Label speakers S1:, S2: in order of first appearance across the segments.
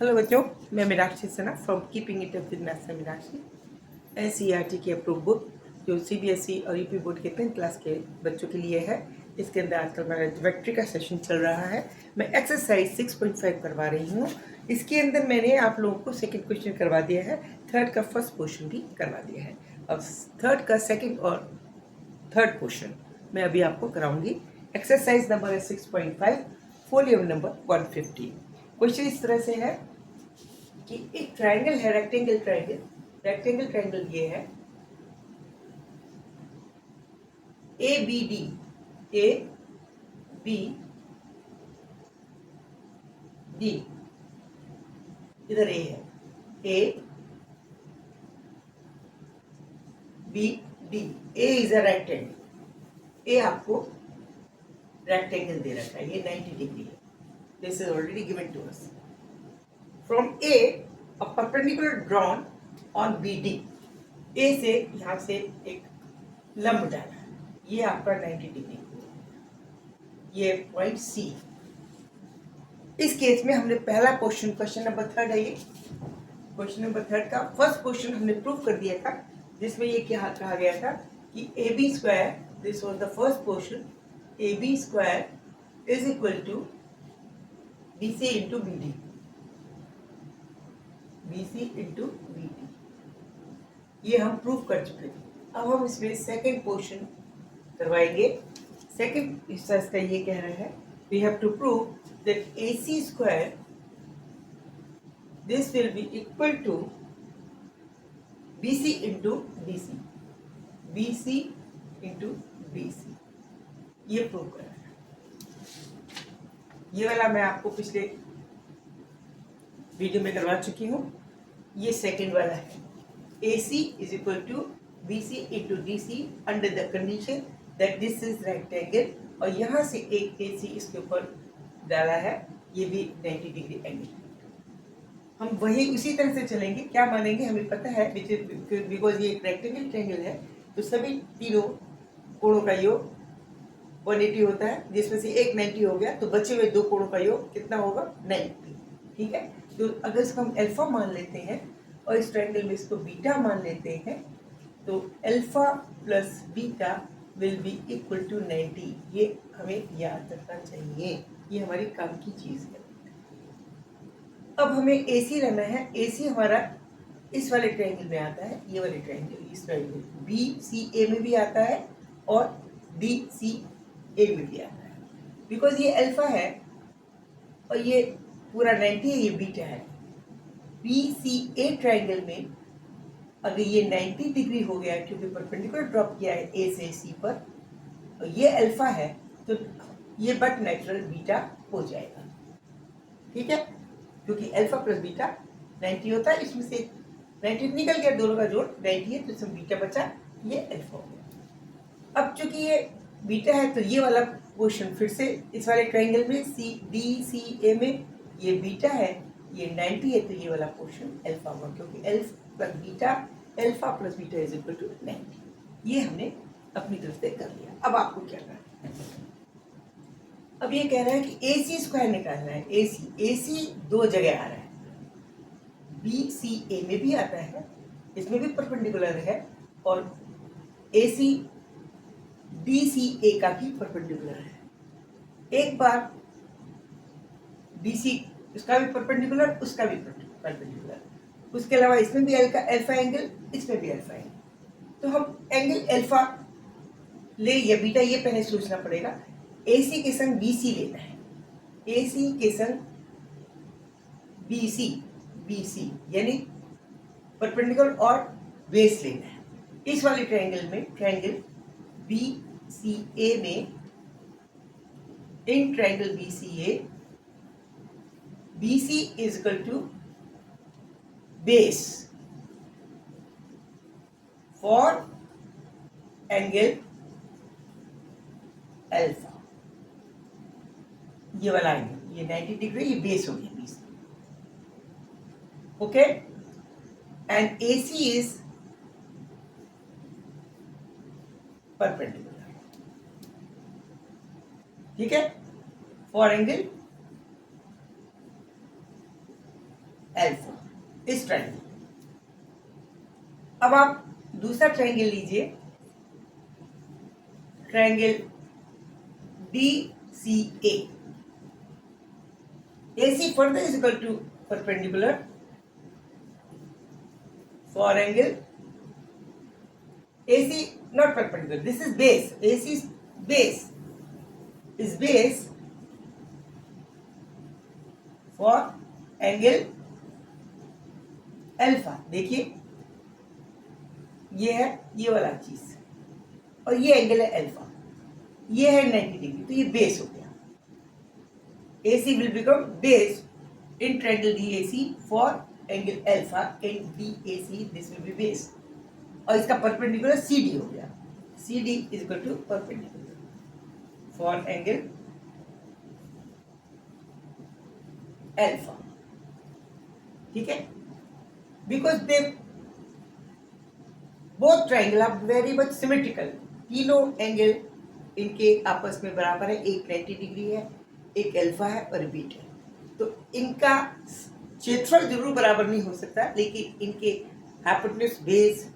S1: Hello बच्चों, मैं Meenakshi Sinha from keeping it up with maths Meenakshi. NCERT की अप्रूव बुक जो सीबीएसई और यूपी बोर्ड के 10th क्लास के बच्चों के लिए है। इसके अंदर आजकल मेरा ज्योमेट्री का सेशन चल रहा है। मैं एक्सरसाइज 6.5 करवा रही हूँ। इसके अंदर मैंने आप लोगों को सेकेंड क्वेश्चन करवा दिया है, थर्ड का फर्स्ट क्वेश्चन भी करवा दिया है। अब थर्ड का सेकेंड और थर्ड क्वेश्चन मैं अभी आपको कराऊंगी। एक्सरसाइज नंबर है 6.5, फोलियो नंबर 150। क्वेश्चन इस तरह से है कि एक ट्रायंगल है, रेक्टेंगल ट्रायंगल ये है A B D, A B D, इधर ए है, A B D. A is a rectangle, A आपको रेक्टेंगल दे रखा है, ये 90 डिग्री है। This is already given to us. From A a perpendicular drawn on B D. A से यहां से एक लंब डाला, ये आपका 90 डिग्री, ये पॉइंट सी। इस केस में हमने पहला क्वेश्चन नंबर थर्ड है, ये क्वेश्चन नंबर थर्ड का फर्स्ट क्वेश्चन हमने प्रूव कर दिया था, जिसमें ये क्या कहा गया था कि A B square, this was the first question, A B square is equal to B C into B D, B C into B D. ये हम प्रूव कर चुके थे। अब हम इसमें सेकेंड क्वेश्चन करवाएंगे। सेकेंड हिस्सा इसका ये कह रहा है, we have to prove that A C square, this will be equal to BC into BC, BC into BC। ये प्रूव करना है। ये वाला मैं आपको पिछले वीडियो में करवा चुकी हूँ। ये सेकंड वाला है, AC is equal to BC into DC under the condition that this is rectangle, और यहाँ से एक AC इसके ऊपर डाला है, ये भी 90 डिग्री एंगल है। हम वही उसी तरह से चलेंगे। क्या मानेंगे, हमें पता है बिकॉज ये एक रेक्टेंगल ट्रायंगल है, तो सभी तीनों कोणों का योग 180 होता है, जिसमें से एक 90 हो गया, तो बचे हुए दो कोणों का योग कितना होगा, 90। ठीक है, तो अगर इसको हम अल्फा मान लेते हैं और इस ट्रायंगल में इसको बीटा मान लेते हैं, तो alpha plus beta will be equal to 90। ये हमें याद रखना चाहिए, ये हमारी काम की चीज है। अब हमें AC लेना है। AC हमारा इस वाले ट्रायंगल में आता है, ये वाले ट्रायंगल, इस ट्रायंगल BCA में भी आता है और DCA में भी आता है। बिकॉज ये अल्फा है और ये पूरा 90 है, ये बीटा है। BCA ट्रायंगल में अगर ये 90 डिग्री हो गया क्योंकि परपेंडिकुलर ड्रॉप किया है A से C पर, और ये अल्फा है, तो ये बट नेचुरल बीटा हो जाएगा। ठीक है, क्योंकि अल्फा प्लस बीटा 90 होता है, इसमें से 90 निकल गया, दोनों का जोड़ 90 है, तो इसमें बीटा बचा, ये अल्फा हो गया। अब चूंकि ये बीटा है, तो ये वाला क्वेश्चन फिर से इस वाले ट्रायंगल में CDCA में ये बीटा है, ये 90 है, तो ये वाला क्वेश्चन अल्फा हुआ, क्योंकि alpha plus beta is equal to 90। ये हमने अपनी तरफ से कर लिया। अब आपको क्या करना है, अब ये कह रहा है कि AC स्क्वायर निकालना है। AC दो जगह आ रहा है, BCA में भी आता है, इसमें भी परपेंडिकुलर है, और AC DCA का भी परपेंडिकुलर है। एक बार BC इसका भी परपेंडिकुलर, उसका भी परपेंडिकुलर, उसके अलावा इसमें भी अल्फा एंगल, इसमें भी अल्फा एंगल, तो हम एंगल अल्फा ले या बीटा, ये पहले सोचना पड़ेगा। AC के संग BC लेना है, AC के संग BC यानी परपेंडिकुलर और बेस लेना है। इस वाले ट्रायंगल में, ट्रायंगल BCA में, in triangle BCA, BC is equal to base for angle alpha. ये वाला एंगल, ये 90 डिग्री, ये बेस हो गया BC। Okay, and AC is perpendicular. ठीक है, फॉर एंगल अल्फा, इस ट्रायंगल। अब आप दूसरा ट्रायंगल लीजिए, triangle D C A. AC further is equal to perpendicular for angle AC, not perpendicular, this is base, AC is base for angle alpha. देखिए ये है ये वाला चीज और ये एंगल है अल्फा, ये है 90 डिग्री, तो ये बेस हो गया। AC will become base in triangle DAC for angle alpha and DAC, this will be base। और इसका परपेंडिकुलर CD हो गया, CD is equal to perpendicular for angle alpha। ठीक है, because they both triangle are very much symmetrical, तीनों angle इनके आपस में बराबर है, एक 90 डिग्री है, एक अल्फा है और बीटा है। तो इनका क्षेत्रफल जरूर बराबर नहीं हो सकता, लेकिन इनके hypotenuse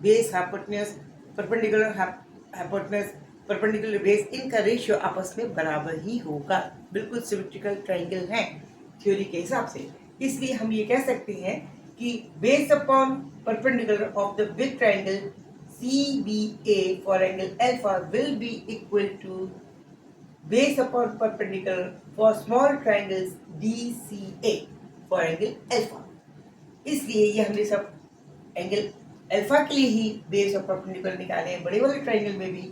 S1: base hypotenuse perpendicular hypotenuse perpendicular base, इनका रेशियो आपस में बराबर ही होगा। बिल्कुल सिमेट्रिकल ट्राइंगल है थ्योरी के हिसाब से। इसलिए हम ये कह सकते हैं कि based upon perpendicular of the big triangle CBA for angle alpha will be equal to base upon perpendicular for small triangles DCA for angle alpha। इसलिए ये हमने सब एंगल अल्फा के लिए ही बेस और परपेंडिकुलर निकाले हैं, बड़े वाले ट्राइंगल में भी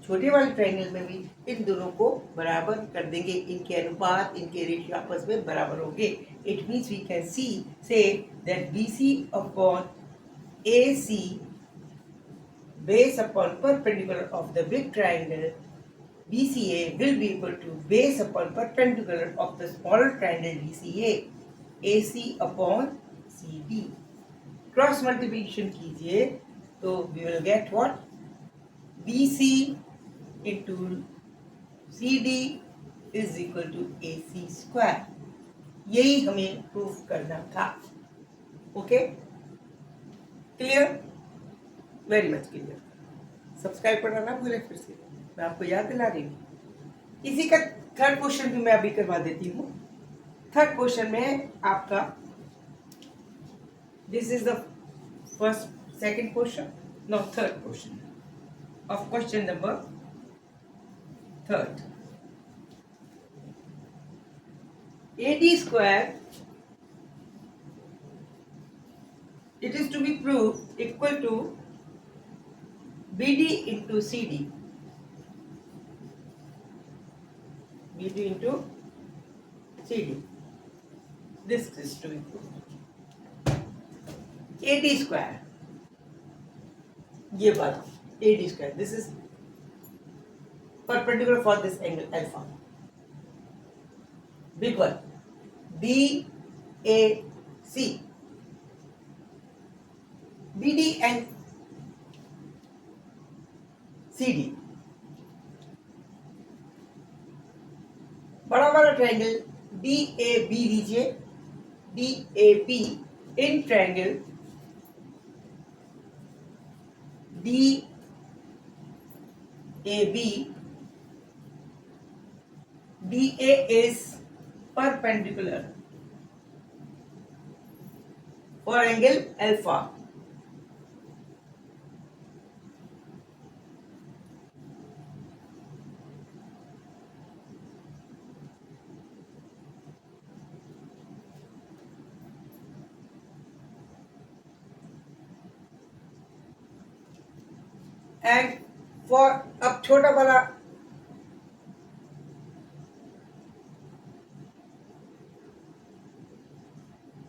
S1: छोटे वाले ट्राइंगल में भी इन दोनों को बराबर कर देंगे, इनके अनुपात इनके रेशियो आपस में बराबर होंगे। It means we can see say that BC upon AC base upon perpendicular of the big triangle BCA will be equal to base upon perpendicular of the smaller triangle DCA AC upon CD। Cross multiplication कीजिए तो we will get what? BC into CD is equal to AC square। यही हमें proof करना था। Okay, clear, very much clear. Subscribe करना ना भूलें, फिर से मैं आपको याद दिला रही हूँ। इसी का थर्ड क्वेश्चन भी मैं अभी करवा देती हूँ। थर्ड क्वेश्चन में आपका this is the first second question, no third question of question number third। AD square it is to be proved equal to BD into CD, BD into CD, this is to be proved। AD square, ये बात AD square, this is perpendicular for this angle alpha, big one, BAC, BD and CD। बड़ा वाला triangle DAB लीजिए, DAB in triangle DAB, DA is perpendicular for angle alpha। And for अब छोटा वाला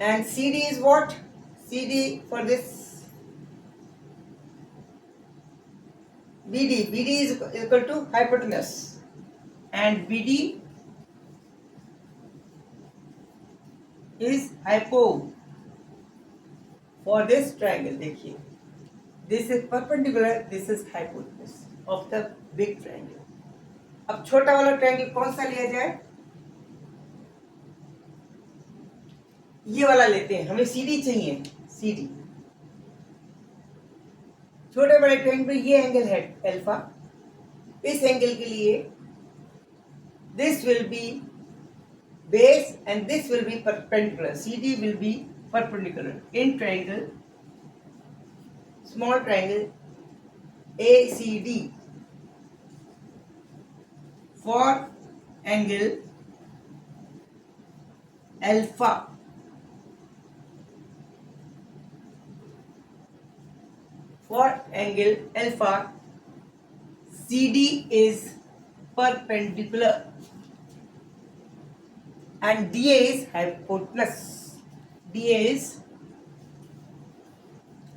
S1: and CD is what? CD for this BD, BD is equal to hypotenuse and BD is hypo for this triangle। देखिए this is perpendicular, this is hypotenuse of the big triangle। अब छोटा वाला triangle कौन सा लिया जाए? ये वाला लेते हैं, हमें सी डी चाहिए, सी डी छोटे बड़े ट्रायंगल में ये एंगल है अल्फा। इस एंगल के लिए this will be base and this will be perpendicular, C D will be perpendicular in triangle, small triangle ACD for angle alpha. For angle alpha, CD is perpendicular and DA is hypotenuse. DA is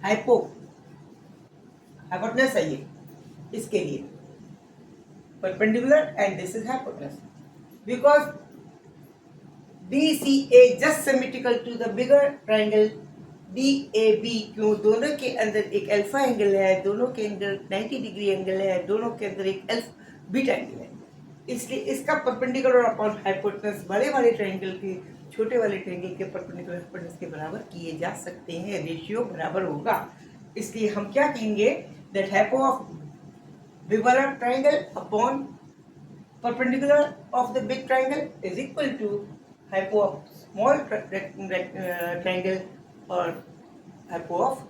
S1: hypotenuse है ये इसके लिए perpendicular and this is hypotenuse because DCA just symmetrical to the bigger triangle DAB। क्यों? दोनों के अंदर एक alpha angle है, दोनों के अंदर 90 डिग्री एंगल है, दोनों के अंदर एक बीटा एंगल है, इसलिए इसका परपेंडिकुलर अपॉन हाइपोटेनस बड़े वाले ट्रायंगल के छोटे वाले ट्रायंगल के परपेंडिकुलर हाइपोटेनस के बराबर किए जा सकते हैं, रेशियो बराबर होगा। इसलिए हम क्या कहेंगे that hypo of bigger triangle upon perpendicular of the big triangle is equal to hypo of small triangle or hypo of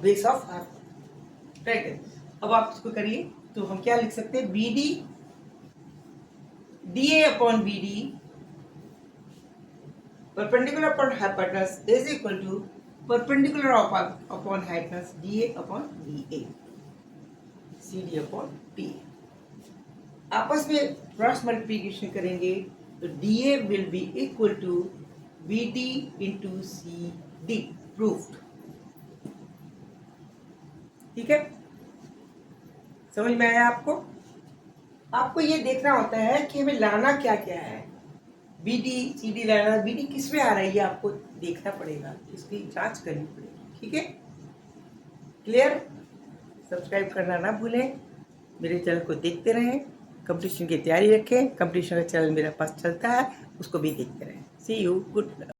S1: base of triangle। अब आप इसको करिए तो हम क्या लिख सकते हैं, BD DA upon BD perpendicular upon hypotenuse is equal to perpendicular upon hypotenuse DA upon BA, CD upon PA। आपस में क्रॉस मल्टीप्लिकेशन करेंगे तो DA will be equal to BD into CD, proved. ठीक है, समझ में आया आपको? आपको ये देखना होता है कि हमें लाना क्या क्या है, BD CD लाना, BD किस में आ रहा है ये आपको देखना पड़ेगा, इसकी जांच करनी पड़ेगी। ठीक है, क्लियर? सब्सक्राइब करना ना भूलें, मेरे चैनल को देखते रहें, कंपटीशन की तैयारी रखें, कंपटीशन का चैनल मेरे पास चलता है उसको भी देखते रहें। सी यू, गुड।